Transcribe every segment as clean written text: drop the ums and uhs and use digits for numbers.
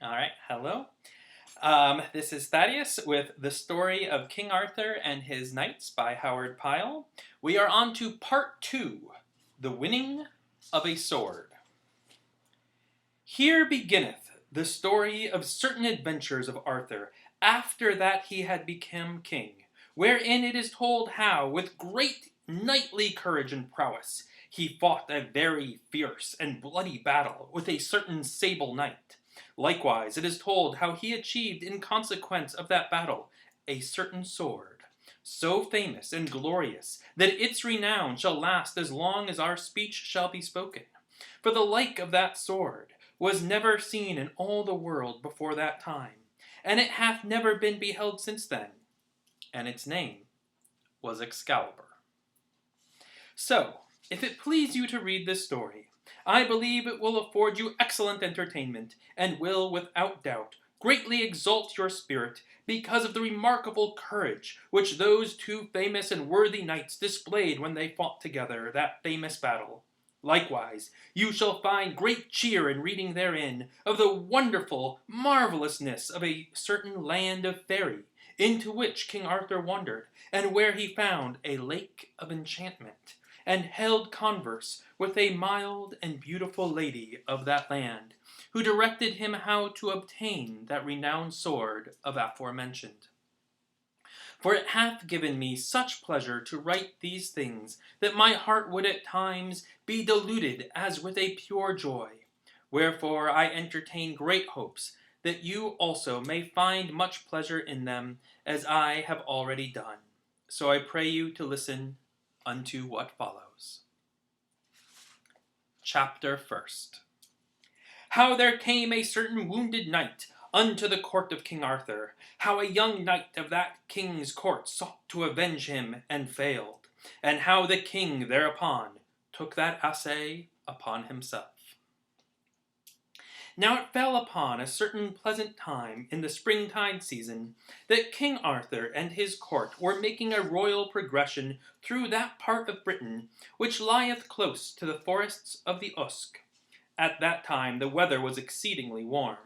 All right, hello. This is Thaddeus with The Story of King Arthur and His Knights by Howard Pyle. We are on to part 2, The Winning of a Sword. Here beginneth the story of certain adventures of Arthur after that he had become king, wherein it is told how, with great knightly courage and prowess, he fought a very fierce and bloody battle with a certain sable knight. Likewise, it is told how he achieved in consequence of that battle a certain sword, so famous and glorious that its renown shall last as long as our speech shall be spoken. For the like of that sword was never seen in all the world before that time, and it hath never been beheld since then, and its name was Excalibur. So, if it please you to read this story, I believe it will afford you excellent entertainment, and will, without doubt, greatly exalt your spirit, because of the remarkable courage which those two famous and worthy knights displayed when they fought together that famous battle. Likewise, you shall find great cheer in reading therein of the wonderful marvelousness of a certain land of faery, into which King Arthur wandered, and where he found a lake of enchantment, and held converse with a mild and beautiful lady of that land, who directed him how to obtain that renowned sword of aforementioned. For it hath given me such pleasure to write these things, that my heart would at times be deluded as with a pure joy. Wherefore I entertain great hopes that you also may find much pleasure in them, as I have already done. So I pray you to listen unto what follows. Chapter 1st. How there came a certain wounded knight unto the court of King Arthur, how a young knight of that king's court sought to avenge him and failed, and how the king thereupon took that assay upon himself. Now it fell upon a certain pleasant time in the springtide season that King Arthur and his court were making a royal progression through that part of Britain which lieth close to the forests of the Usk. At that time the weather was exceedingly warm,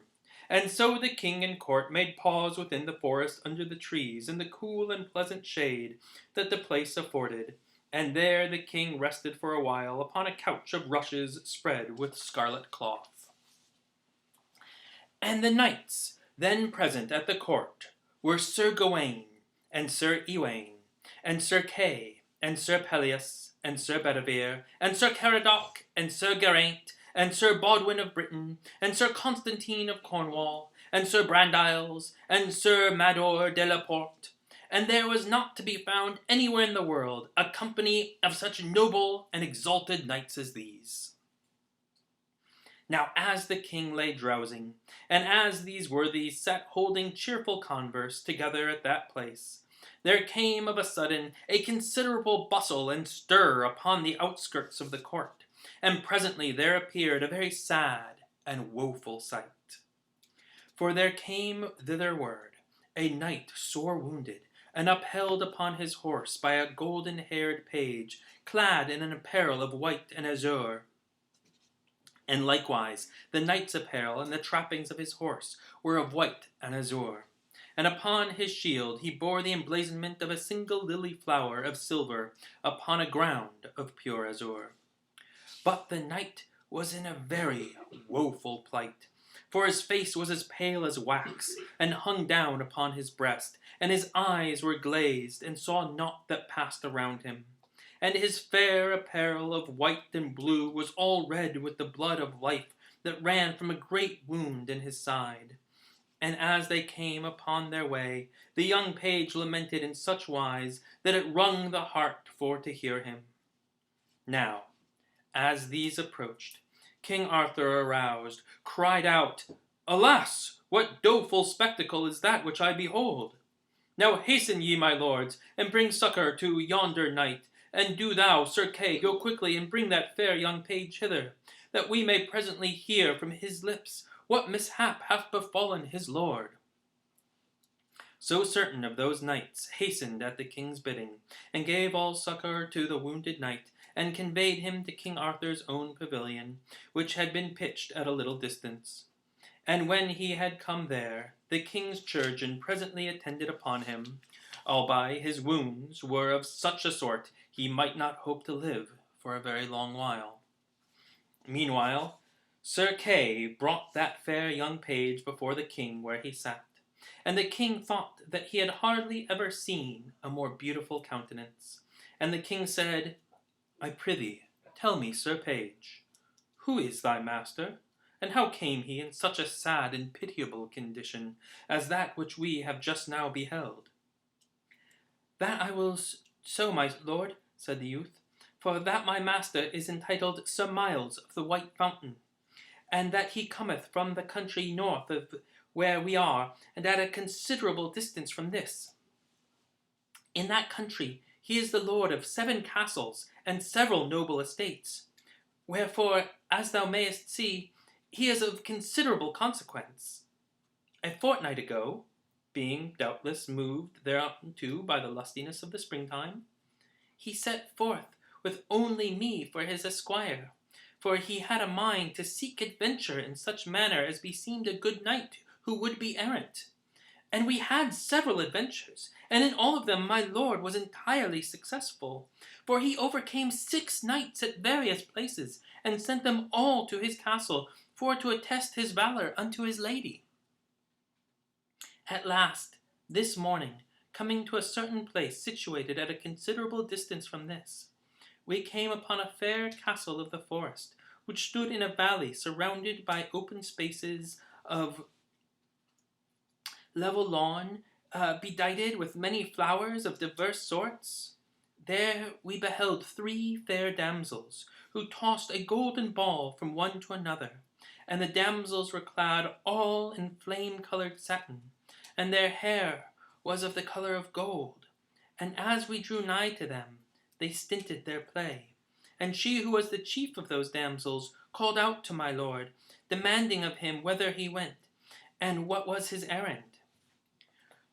and so the king and court made pause within the forest under the trees in the cool and pleasant shade that the place afforded, and there the king rested for a while upon a couch of rushes spread with scarlet cloth. And the knights then present at the court were Sir Gawain, and Sir Ewain, and Sir Kay, and Sir Pelleas, and Sir Bedivere, and Sir Caradoc, and Sir Geraint, and Sir Bodwin of Britain, and Sir Constantine of Cornwall, and Sir Brandiles, and Sir Mador de la Porte, and there was not to be found anywhere in the world a company of such noble and exalted knights as these. Now as the king lay drowsing, and as these worthies sat holding cheerful converse together at that place, there came of a sudden a considerable bustle and stir upon the outskirts of the court, and presently there appeared a very sad and woeful sight. For there came thitherward a knight sore wounded, and upheld upon his horse by a golden-haired page, clad in an apparel of white and azure. And likewise the knight's apparel and the trappings of his horse were of white and azure. And upon his shield he bore the emblazonment of a single lily flower of silver upon a ground of pure azure. But the knight was in a very woeful plight, for his face was as pale as wax, and hung down upon his breast, and his eyes were glazed, and saw naught that passed around him. And his fair apparel of white and blue was all red with the blood of life that ran from a great wound in his side. And as they came upon their way, the young page lamented in such wise that it wrung the heart for to hear him. Now, as these approached, King Arthur aroused, cried out, Alas! What doleful spectacle is that which I behold? Now hasten ye, my lords, and bring succour to yonder knight, and do thou, Sir Kay, go quickly and bring that fair young page hither, that we may presently hear from his lips what mishap hath befallen his lord. So certain of those knights hastened at the king's bidding, and gave all succour to the wounded knight, and conveyed him to King Arthur's own pavilion, which had been pitched at a little distance. And when he had come there, the king's chirurgeon presently attended upon him, albeit his wounds were of such a sort he might not hope to live for a very long while. Meanwhile, Sir Kay brought that fair young page before the king where he sat, and the king thought that he had hardly ever seen a more beautiful countenance. And the king said, I prithee, tell me, Sir Page, who is thy master, and how came he in such a sad and pitiable condition as that which we have just now beheld? That I will so, my lord, said the youth, for that my master is entitled Sir Miles of the White Fountain, and that he cometh from the country north of where we are, and at a considerable distance from this. In that country he is the lord of 7 castles and several noble estates, wherefore, as thou mayest see, he is of considerable consequence. A fortnight ago, being doubtless moved thereunto by the lustiness of the springtime, he set forth with only me for his esquire, for he had a mind to seek adventure in such manner as beseemed a good knight who would be errant. And we had several adventures, and in all of them my lord was entirely successful, for he overcame 6 knights at various places, and sent them all to his castle for to attest his valor unto his lady. At last, this morning, coming to a certain place situated at a considerable distance from this, we came upon a fair castle of the forest, which stood in a valley surrounded by open spaces of level lawn, bedighted with many flowers of diverse sorts. There we beheld 3 fair damsels, who tossed a golden ball from one to another, and the damsels were clad all in flame-colored satin, and their hair was of the color of gold. And as we drew nigh to them, they stinted their play. And she who was the chief of those damsels called out to my lord, demanding of him whither he went, and what was his errand.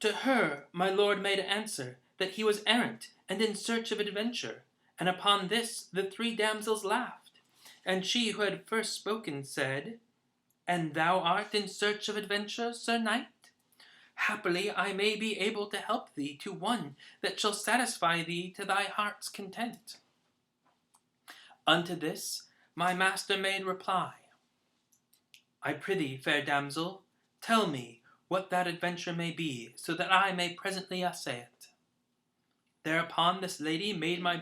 To her my lord made answer that he was errant and in search of adventure, and upon this the 3 damsels laughed. And she who had first spoken said, And thou art in search of adventure, Sir Knight? Happily I may be able to help thee to one that shall satisfy thee to thy heart's content. Unto this my master made reply, I prithee, fair damsel, tell me what that adventure may be, so that I may presently assay it. Thereupon this lady made my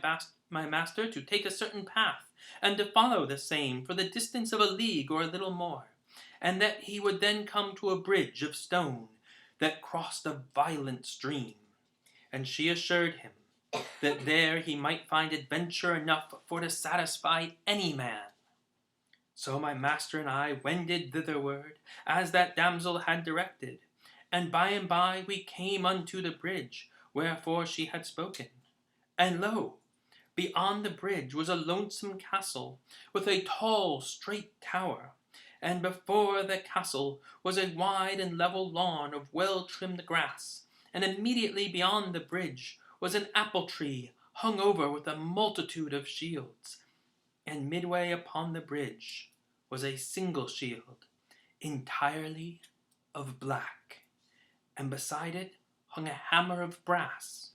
master to take a certain path, and to follow the same for the distance of a league or a little more, and that he would then come to a bridge of stone that crossed a violent stream, and she assured him that there he might find adventure enough for to satisfy any man. So my master and I wended thitherward, as that damsel had directed, and by we came unto the bridge, wherefore she had spoken. And lo, beyond the bridge was a lonesome castle, with a tall straight tower, and before the castle was a wide and level lawn of well-trimmed grass, and immediately beyond the bridge was an apple tree hung over with a multitude of shields, and midway upon the bridge was a single shield, entirely of black, and beside it hung a hammer of brass,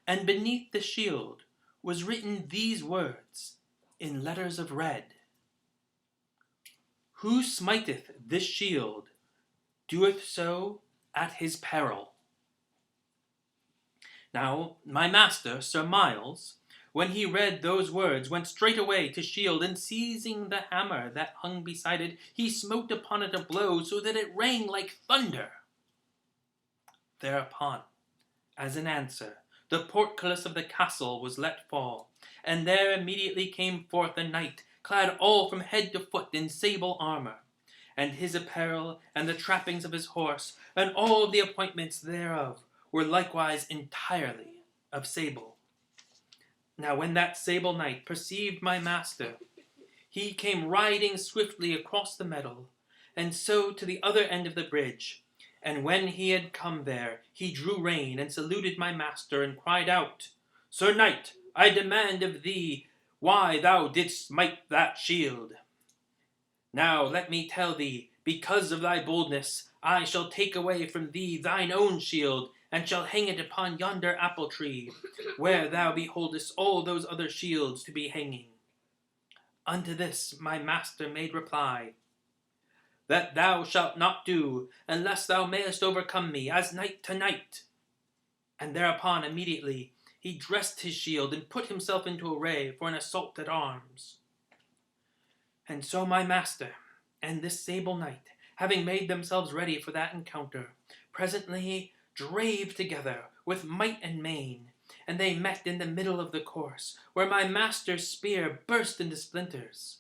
and beneath the shield was written these words in letters of red, Who smiteth this shield doeth so at his peril. Now my master, Sir Miles, when he read those words, went straightway to shield, and seizing the hammer that hung beside it, he smote upon it a blow, so that it rang like thunder. Thereupon, as an answer, the portcullis of the castle was let fall, and there immediately came forth a knight, clad all from head to foot in sable armor, and his apparel, and the trappings of his horse, and all the appointments thereof, were likewise entirely of sable. Now when that sable knight perceived my master, he came riding swiftly across the meadow, and so to the other end of the bridge. And when he had come there, he drew rein, and saluted my master, and cried out, Sir Knight, I demand of thee why thou didst smite that shield. Now let me tell thee Because of thy boldness, I shall take away from thee thine own shield, and shall hang it upon yonder apple tree, where thou beholdest all those other shields to be hanging. Unto this my master made reply, that thou shalt not do, unless thou mayest overcome me, as knight to knight. And thereupon immediately he dressed his shield, and put himself into array for an assault at arms. And so my master and this sable knight, having made themselves ready for that encounter, presently drave together with might and main, and they met in the middle of the course, where my master's spear burst into splinters.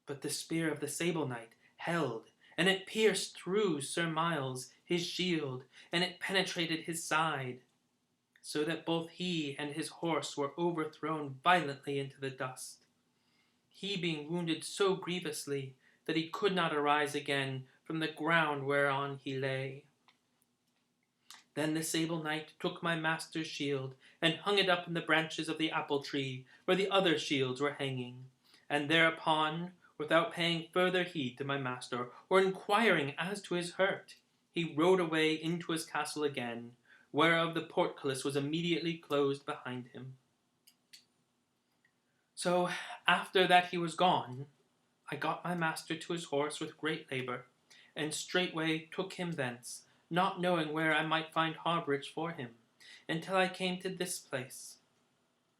But the spear of the sable knight held, and it pierced through Sir Miles his shield, and it penetrated his side, so that both he and his horse were overthrown violently into the dust, he being wounded so grievously that he could not arise again from the ground whereon he lay. Then the sable knight took my master's shield, and hung it up in the branches of the apple tree, where the other shields were hanging, and thereupon, without paying further heed to my master, or inquiring as to his hurt, he rode away into his castle again, whereof the portcullis was immediately closed behind him. So, after that he was gone, I got my master to his horse with great labour, and straightway took him thence, not knowing where I might find harbourage for him, until I came to this place.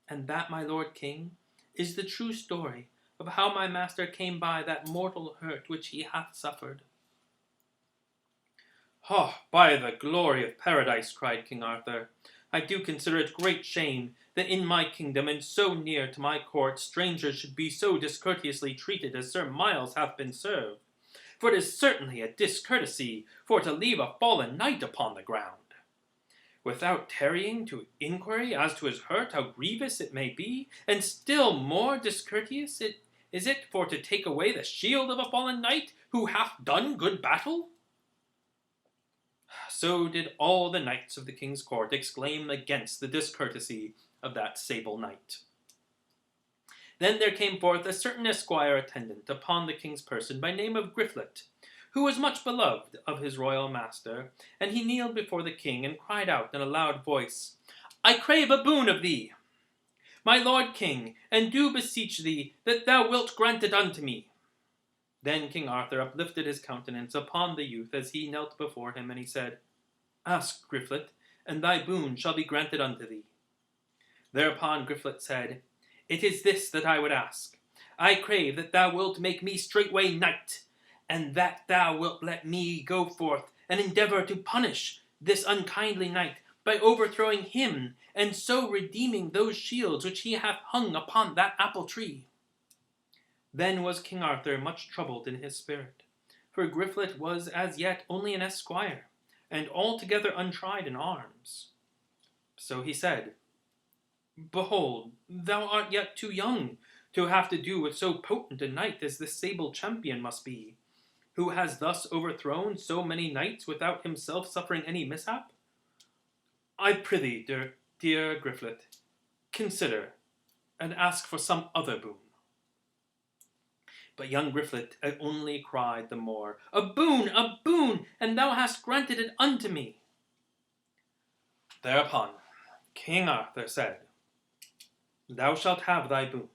And that, my lord king, is the true story of how my master came by that mortal hurt which he hath suffered. "Oh, by the glory of paradise," cried King Arthur, "I do consider it great shame that in my kingdom, and so near to my court, strangers should be so discourteously treated as Sir Miles hath been served. For it is certainly a discourtesy for to leave a fallen knight upon the ground, without tarrying to inquiry as to his hurt, how grievous it may be, and still more discourteous is it for to take away the shield of a fallen knight who hath done good battle." So did all the knights of the king's court exclaim against the discourtesy of that sable knight. Then there came forth a certain esquire attendant upon the king's person, by name of Griflet, who was much beloved of his royal master, and he kneeled before the king, and cried out in a loud voice, "I crave a boon of thee, my lord king, and do beseech thee that thou wilt grant it unto me." Then King Arthur uplifted his countenance upon the youth as he knelt before him, and he said, "Ask, Griflet, and thy boon shall be granted unto thee." Thereupon Griflet said, "It is this that I would ask. I crave that thou wilt make me straightway knight, and that thou wilt let me go forth and endeavour to punish this unkindly knight by overthrowing him, and so redeeming those shields which he hath hung upon that apple tree." Then was King Arthur much troubled in his spirit, for Griflet was as yet only an esquire, and altogether untried in arms. So he said, "Behold, thou art yet too young to have to do with so potent a knight as this sable champion must be, who has thus overthrown so many knights without himself suffering any mishap. I prithee, dear Griflet, consider, and ask for some other boon." But young Griflet only cried the more, "A boon, and thou hast granted it unto me." Thereupon King Arthur said, "Thou shalt have thy boon,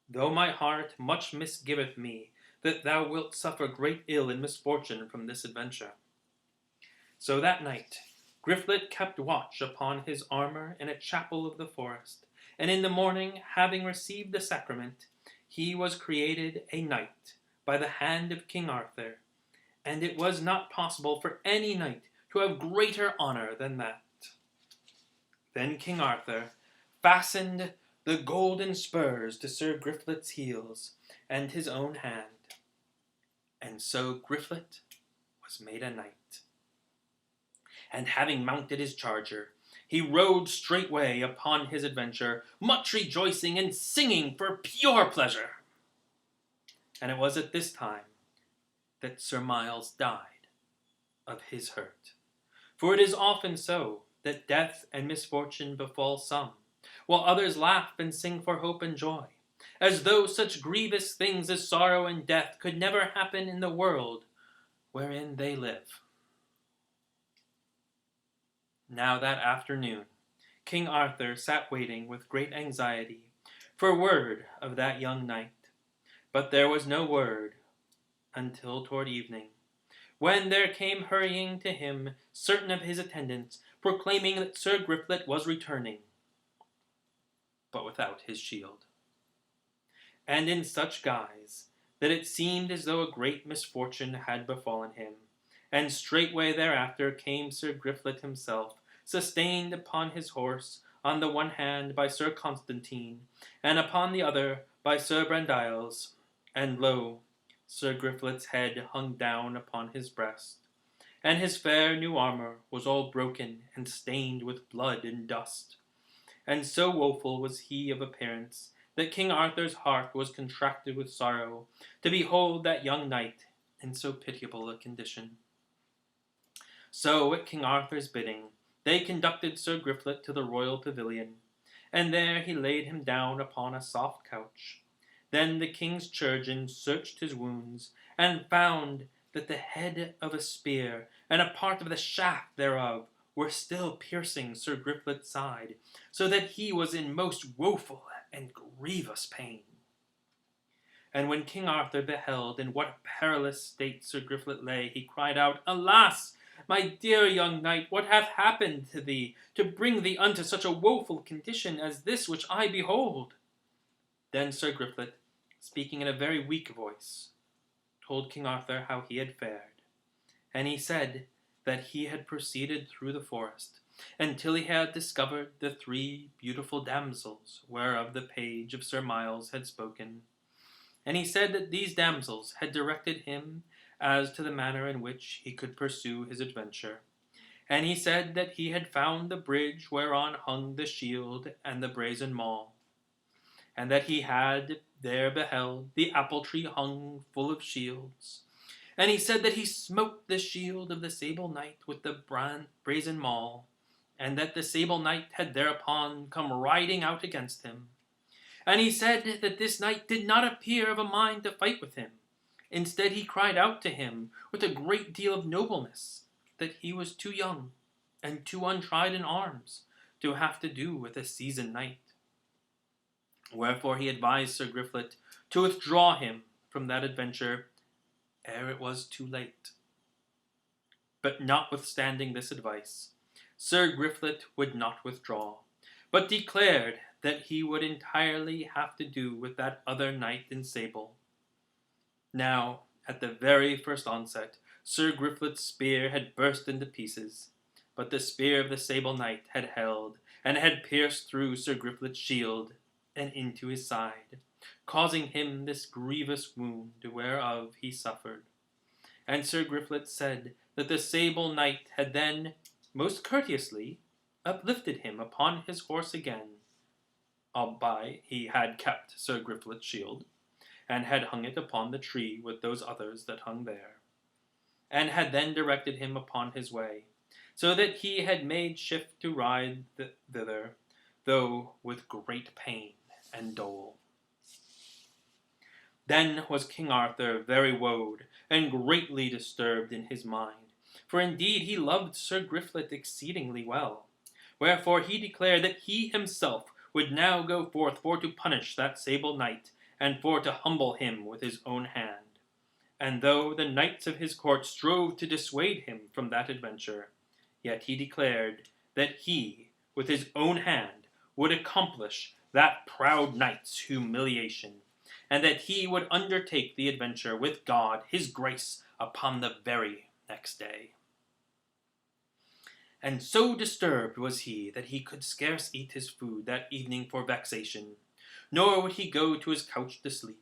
though my heart much misgiveth me that thou wilt suffer great ill and misfortune from this adventure." So that night Griflet kept watch upon his armour in a chapel of the forest, and in the morning, having received the sacrament, he was created a knight by the hand of King Arthur, and it was not possible for any knight to have greater honour than that. Then King Arthur fastened the golden spurs to Sir Griflet's heels and his own hand, and so Griflet was made a knight. And having mounted his charger, he rode straightway upon his adventure, much rejoicing and singing for pure pleasure. And it was at this time that Sir Miles died of his hurt. For it is often so that death and misfortune befall some, while others laugh and sing for hope and joy. as though such grievous things as sorrow and death could never happen in the world wherein they live. Now that afternoon, King Arthur sat waiting with great anxiety for word of that young knight, but there was no word until toward evening, when there came hurrying to him certain of his attendants, proclaiming that Sir Griflet was returning, but without his shield, and in such guise that it seemed as though a great misfortune had befallen him. And straightway thereafter came Sir Griflet himself, sustained upon his horse, on the one hand by Sir Constantine, and upon the other by Sir Brandiles. And lo, Sir Griflet's head hung down upon his breast, and his fair new armour was all broken and stained with blood and dust. And so woeful was he of appearance, that King Arthur's heart was contracted with sorrow to behold that young knight in so pitiable a condition. So at King Arthur's bidding, they conducted Sir Griflet to the royal pavilion, and there he laid him down upon a soft couch. Then the king's chirurgeon searched his wounds, and found that the head of a spear and a part of the shaft thereof were still piercing Sir Griflet's side, so that he was in most woeful and grievous pain. And when King Arthur beheld in what a perilous state Sir Griflet lay, he cried out, "Alas, my dear young knight, what hath happened to thee, to bring thee unto such a woeful condition as this which I behold?" Then Sir Griflet, speaking in a very weak voice, told King Arthur how he had fared. And he said that he had proceeded through the forest, until he had discovered the 3 beautiful damsels, whereof the page of Sir Miles had spoken. And he said that these damsels had directed him as to the manner in which he could pursue his adventure. And he said that he had found the bridge whereon hung the shield and the brazen maul, and that he had there beheld the apple tree hung full of shields. And he said that he smote the shield of the sable knight with the brazen maul, and that the sable knight had thereupon come riding out against him. And he said that this knight did not appear of a mind to fight with him. Instead, he cried out to him with a great deal of nobleness that he was too young and too untried in arms to have to do with a seasoned knight. Wherefore he advised Sir Griflet to withdraw him from that adventure ere it was too late. But notwithstanding this advice, Sir Griflet would not withdraw, but declared that he would entirely have to do with that other knight in sable. Now, at the very first onset, Sir Griflet's spear had burst into pieces, but the spear of the sable knight had held, and had pierced through Sir Griflet's shield and into his side, causing him this grievous wound whereof he suffered. And Sir Griflet said that the sable knight had then most courteously uplifted him upon his horse again, albeit he had kept Sir Griflet's shield, and had hung it upon the tree with those others that hung there, and had then directed him upon his way, so that he had made shift to ride thither, though with great pain and dole. Then was King Arthur very woed, and greatly disturbed in his mind, for indeed he loved Sir Griflet exceedingly well. Wherefore he declared that he himself would now go forth for to punish that sable knight, and for to humble him with his own hand. And though the knights of his court strove to dissuade him from that adventure, yet he declared that he, with his own hand, would accomplish that proud knight's humiliation, and that he would undertake the adventure with God, his grace, upon the very next day. And so disturbed was he that he could scarce eat his food that evening for vexation, nor would he go to his couch to sleep.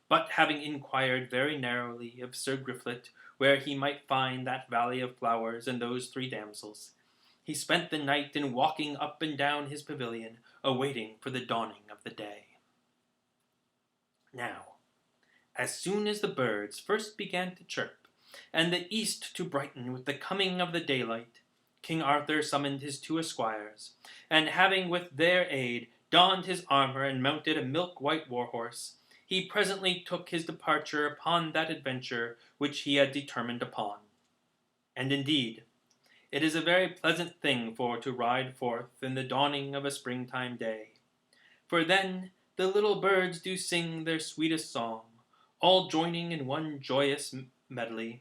But having inquired very narrowly of Sir Griflet where he might find that valley of flowers and those 3 damsels, he spent the night in walking up and down his pavilion, awaiting for the dawning of the day. Now, as soon as the birds first began to chirp, and the east to brighten with the coming of the daylight, King Arthur summoned his 2 esquires, and having with their aid donned his armor, and mounted a milk-white war-horse, he presently took his departure upon that adventure which he had determined upon. And indeed, it is a very pleasant thing for to ride forth in the dawning of a springtime day. For then the little birds do sing their sweetest song, all joining in one joyous medley,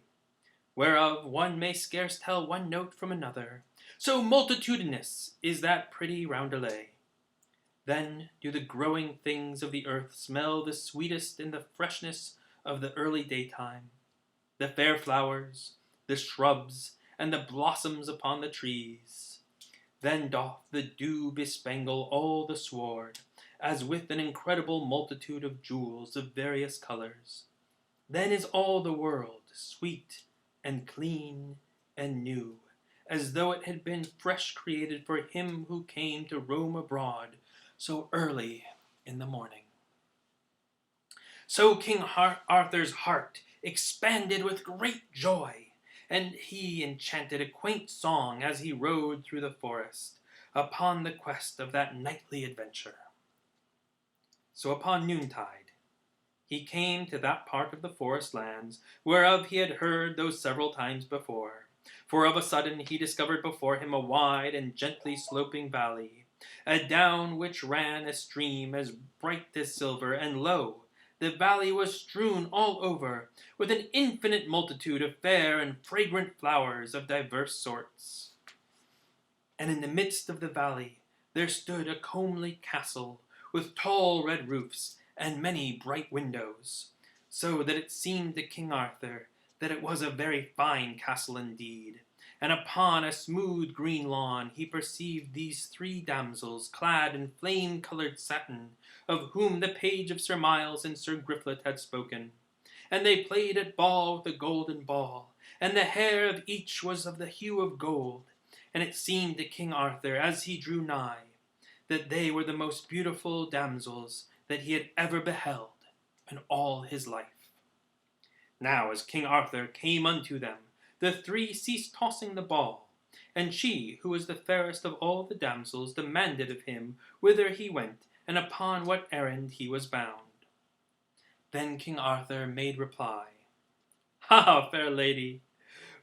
whereof one may scarce tell one note from another, so multitudinous is that pretty roundelay. Then do the growing things of the earth smell the sweetest in the freshness of the early daytime, the fair flowers, the shrubs, and the blossoms upon the trees. Then doth the dew bespangle all the sward, as with an incredible multitude of jewels of various colors. Then is all the world sweet and clean and new, as though it had been fresh created for him who came to roam abroad so early in the morning. So King Arthur's heart expanded with great joy, and he enchanted a quaint song as he rode through the forest upon the quest of that knightly adventure. So upon noontide he came to that part of the forest lands whereof he had heard those several times before, for of a sudden he discovered before him a wide and gently sloping valley, adown which ran a stream as bright as silver, and lo, the valley was strewn all over with an infinite multitude of fair and fragrant flowers of divers sorts. And in the midst of the valley there stood a comely castle, with tall red roofs and many bright windows, so that it seemed to King Arthur that it was a very fine castle indeed. And upon a smooth green lawn he perceived these three damsels, clad in flame-coloured satin, of whom the page of Sir Miles and Sir Griflet had spoken. And they played at ball with a golden ball, and the hair of each was of the hue of gold. And it seemed to King Arthur, as he drew nigh, that they were the most beautiful damsels that he had ever beheld in all his life. Now as King Arthur came unto them, the three ceased tossing the ball, and she, who was the fairest of all the damsels, demanded of him whither he went, and upon what errand he was bound. Then King Arthur made reply, "Ha, fair lady,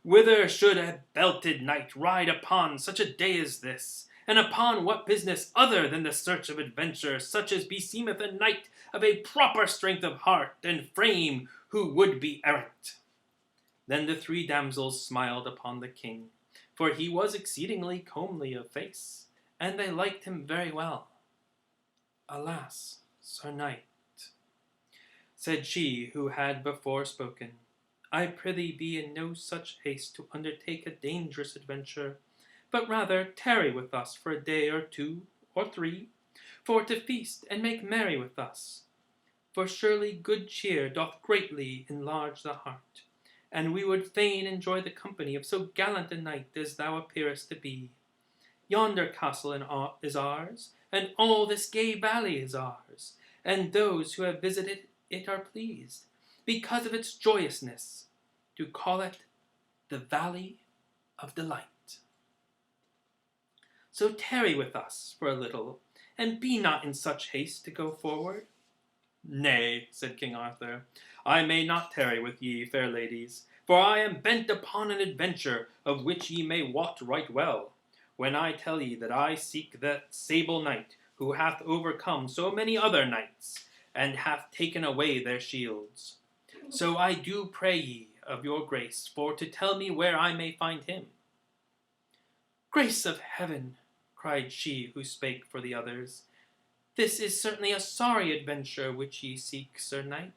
whither should a belted knight ride upon such a day as this, and upon what business other than the search of adventure, such as beseemeth a knight of a proper strength of heart and frame who would be errant?" Then the three damsels smiled upon the king, for he was exceedingly comely of face, and they liked him very well. "Alas, Sir Knight," said she who had before spoken, "I prithee be in no such haste to undertake a dangerous adventure, but rather tarry with us for a day or two or three, for to feast and make merry with us. For surely good cheer doth greatly enlarge the heart, and we would fain enjoy the company of so gallant a knight as thou appearest to be. Yonder castle is ours, and all this gay valley is ours, and those who have visited it are pleased, because of its joyousness, to call it the Valley of Delight. So tarry with us for a little, and be not in such haste to go forward." "Nay," said King Arthur, "I may not tarry with ye, fair ladies, for I am bent upon an adventure, of which ye may wot right well, when I tell ye that I seek that sable knight, who hath overcome so many other knights, and hath taken away their shields. So I do pray ye of your grace for to tell me where I may find him." "Grace of heaven," cried she who spake for the others, "this is certainly a sorry adventure which ye seek, Sir Knight,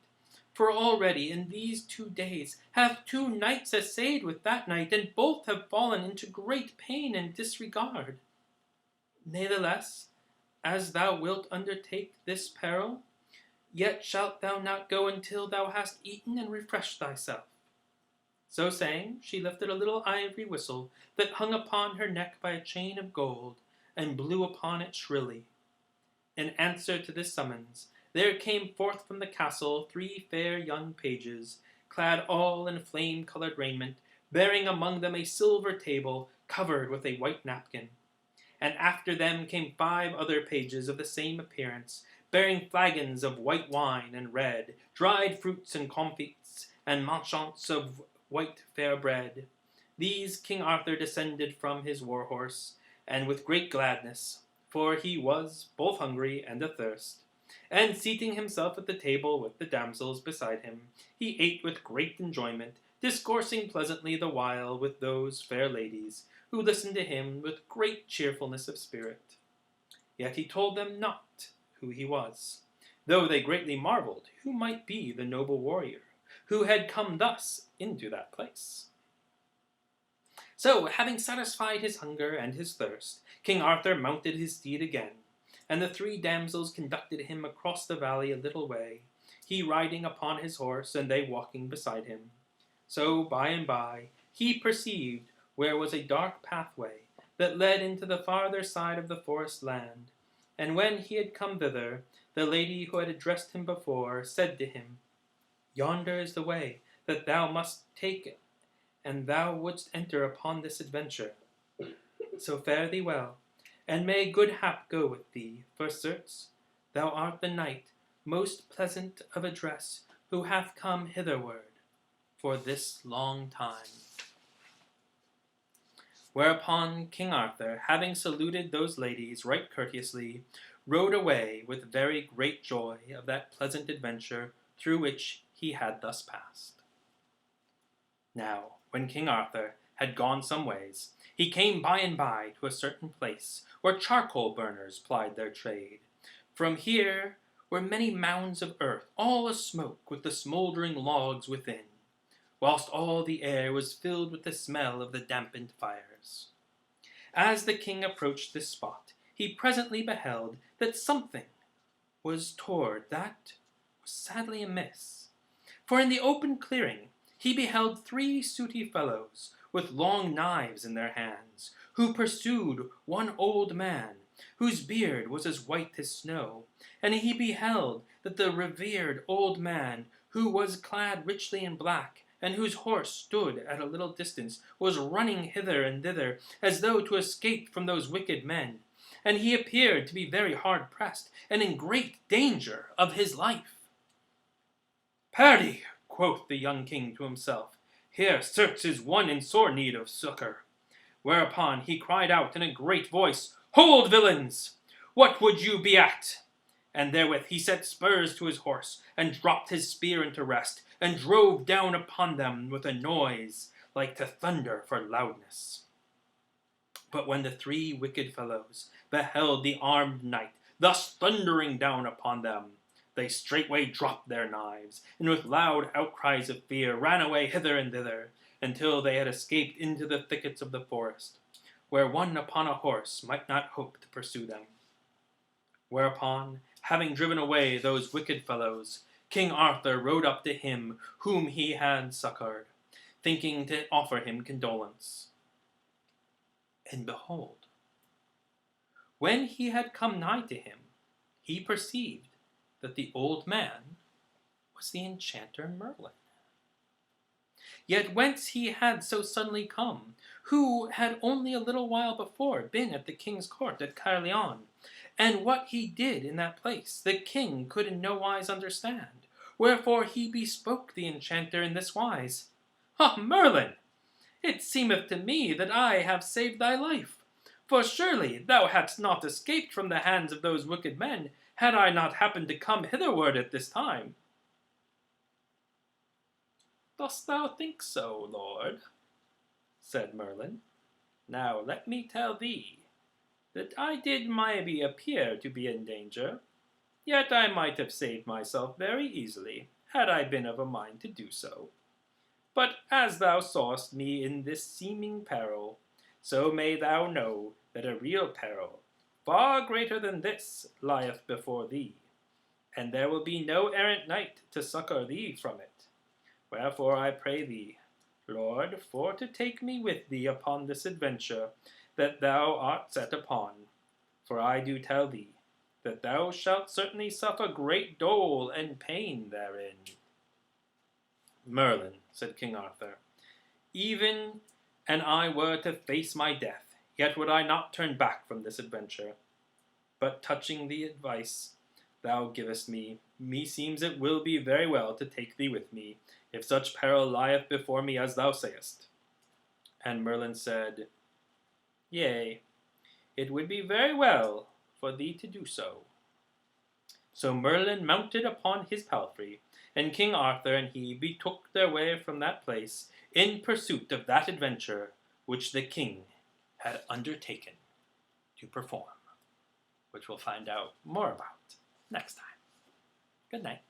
for already in these 2 days have 2 knights assayed with that knight, and both have fallen into great pain and disregard. Natheless, as thou wilt undertake this peril, yet shalt thou not go until thou hast eaten and refreshed thyself." So saying, she lifted a little ivory whistle that hung upon her neck by a chain of gold, and blew upon it shrilly. In answer to this summons, there came forth from the castle 3 fair young pages, clad all in flame-coloured raiment, bearing among them a silver table covered with a white napkin. And after them came 5 other pages of the same appearance, bearing flagons of white wine and red, dried fruits and comfits, and manchants of white fair bread. These King Arthur descended from his war horse, and with great gladness, for he was both hungry and athirst. And seating himself at the table with the damsels beside him, he ate with great enjoyment, discoursing pleasantly the while with those fair ladies, who listened to him with great cheerfulness of spirit. Yet he told them not who he was, though they greatly marvelled who might be the noble warrior, who had come thus into that place. So, having satisfied his hunger and his thirst, King Arthur mounted his steed again, and the 3 damsels conducted him across the valley a little way, he riding upon his horse, and they walking beside him. So, by and by, he perceived where was a dark pathway that led into the farther side of the forest land, and when he had come thither, the lady who had addressed him before said to him, "Yonder is the way that thou must take, and thou wouldst enter upon this adventure. So fare thee well, and may good hap go with thee, for certes thou art the knight most pleasant of address who hath come hitherward for this long time." Whereupon King Arthur, having saluted those ladies right courteously, rode away with very great joy of that pleasant adventure through which he had thus passed. Now, when King Arthur had gone some ways, he came by and by to a certain place where charcoal burners plied their trade. From here were many mounds of earth, all a-smoke with the smouldering logs within, whilst all the air was filled with the smell of the dampened fires. As the king approached this spot, he presently beheld that something was toward that was sadly amiss. For in the open clearing he beheld 3 sooty fellows with long knives in their hands, who pursued one old man, whose beard was as white as snow. And he beheld that the revered old man, who was clad richly in black, and whose horse stood at a little distance, was running hither and thither, as though to escape from those wicked men. And he appeared to be very hard pressed, and in great danger of his life. "Pardy," quoth the young king to himself, "here certes is one in sore need of succour." Whereupon he cried out in a great voice, "Hold, villains! What would you be at?" And therewith he set spurs to his horse, and dropped his spear into rest, and drove down upon them with a noise like to thunder for loudness. But when the 3 wicked fellows beheld the armed knight thus thundering down upon them, they straightway dropped their knives, and with loud outcries of fear ran away hither and thither, until they had escaped into the thickets of the forest, where one upon a horse might not hope to pursue them. Whereupon, having driven away those wicked fellows, King Arthur rode up to him whom he had succoured, thinking to offer him condolence. And behold, when he had come nigh to him, he perceived that the old man was the enchanter Merlin. Yet whence he had so suddenly come, who had only a little while before been at the king's court at Caerleon, and what he did in that place, the king could in no wise understand. Wherefore he bespoke the enchanter in this wise: "Ah, Merlin, it seemeth to me that I have saved thy life, for surely thou hadst not escaped from the hands of those wicked men, had I not happened to come hitherward at this time." "Dost thou think so, lord?" said Merlin. "Now let me tell thee that I did maybe appear to be in danger, yet I might have saved myself very easily, had I been of a mind to do so. But as thou sawest me in this seeming peril, so may thou know that a real peril, far greater than this, lieth before thee, and there will be no errant knight to succour thee from it. Wherefore I pray thee, Lord, for to take me with thee upon this adventure that thou art set upon, for I do tell thee that thou shalt certainly suffer great dole and pain therein." "Merlin," said King Arthur, "even an I were to face my death, yet would I not turn back from this adventure. But touching the advice thou givest me, meseems it will be very well to take thee with me, if such peril lieth before me as thou sayest. And Merlin said, Yea, it would be very well for thee to do so. So Merlin mounted upon his palfrey, and King Arthur and he betook their way from that place in pursuit of that adventure which the king had undertaken to perform, which we'll find out more about next time. Good night.